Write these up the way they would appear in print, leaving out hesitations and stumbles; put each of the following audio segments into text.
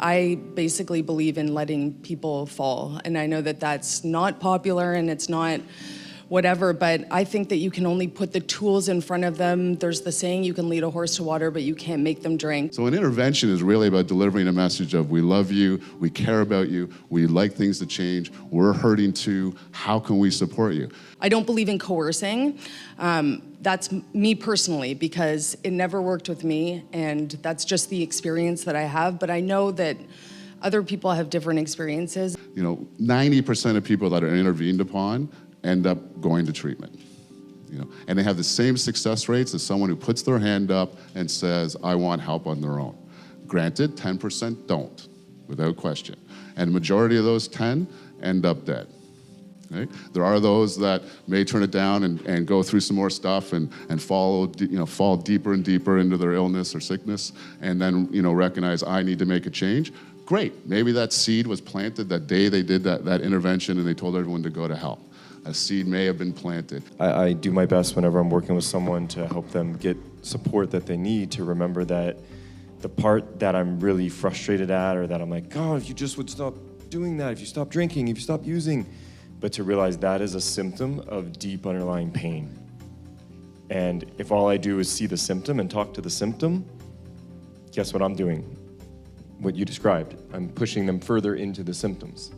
I basically believe in letting people fall. And I know that that's not popular and it's not whatever, but I think that you can only put the tools in front of them. There's the saying, you can lead a horse to water, but you can't make them drink. So an intervention is really about delivering a message of, we love you, we care about you, we like things to change, we're hurting too, how can we support you? I don't believe in coercing. That's me personally, because it never worked with me, and that's just the experience that I have, but I know that other people have different experiences. 90% of people that are intervened upon end up going to treatment. And they have the same success rates as someone who puts their hand up and says, I want help on their own. Granted, 10% don't, without question. And the majority of those 10 end up dead. Right? There are those that may turn it down and go through some more stuff and fall deeper and deeper into their illness or sickness, and then recognize I need to make a change. Great, maybe that seed was planted that day they did that intervention and they told everyone to go to hell. A seed may have been planted. I do my best whenever I'm working with someone to help them get support that they need, to remember that the part that I'm really frustrated at, or that I'm like, God, if you just would stop doing that, if you stop drinking, if you stop using, but to realize that is a symptom of deep underlying pain. And if all I do is see the symptom and talk to the symptom, guess what I'm doing? What you described. I'm pushing them further into the symptoms.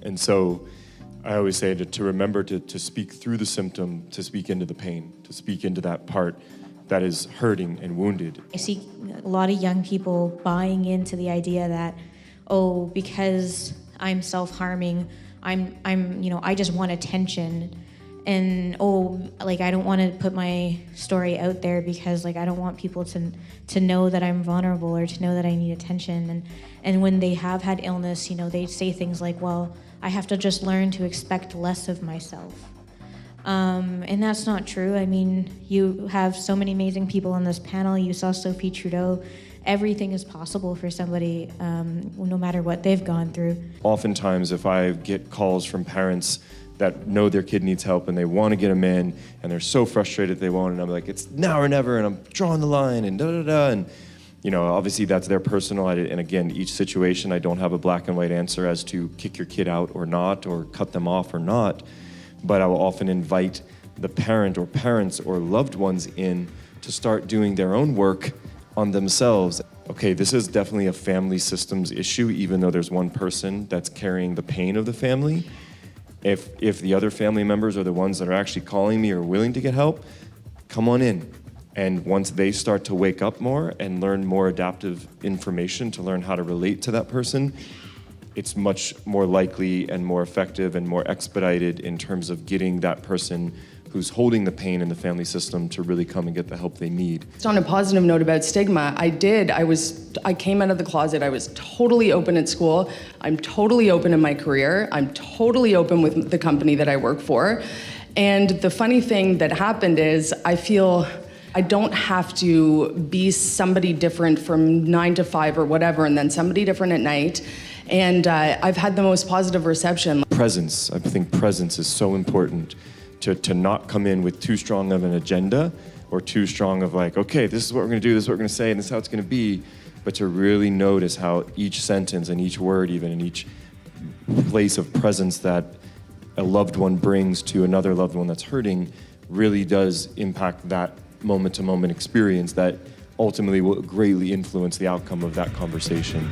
And so I always say to remember to speak through the symptom, to speak into the pain, to speak into that part that is hurting and wounded. I see a lot of young people buying into the idea that, oh, because I'm self-harming, I just want attention, and I don't want to put my story out there because I don't want people to know that I'm vulnerable or to know that I need attention. And when they have had illness, they say things like, well, I have to just learn to expect less of myself. And that's not true. I mean, you have so many amazing people on this panel. You saw Sophie Trudeau. Everything is possible for somebody, no matter what they've gone through. Oftentimes, if I get calls from parents that know their kid needs help and they want to get them in, and they're so frustrated they won't, and I'm like, it's now or never, and I'm drawing the line, and da-da-da, and obviously that's their personal, and again, each situation, I don't have a black and white answer as to kick your kid out or not, or cut them off or not, but I will often invite the parent or parents or loved ones in to start doing their own work on themselves. Okay, this is definitely a family systems issue, even though there's one person that's carrying the pain of the family. If the other family members are the ones that are actually calling me or willing to get help, come on in. And once they start to wake up more and learn more adaptive information to learn how to relate to that person, it's much more likely and more effective and more expedited in terms of getting that person who's holding the pain in the family system to really come and get the help they need. Just on a positive note about stigma, I came out of the closet. I was totally open at school. I'm totally open in my career. I'm totally open with the company that I work for. And the funny thing that happened is I feel I don't have to be somebody different from 9 to 5 or whatever, and then somebody different at night. And I've had the most positive reception. Presence. I think presence is so important. To not come in with too strong of an agenda or too strong of okay, this is what we're going to do, this is what we're going to say, and this is how it's going to be, but to really notice how each sentence and each word even and each place of presence that a loved one brings to another loved one that's hurting really does impact that moment-to-moment experience that ultimately will greatly influence the outcome of that conversation.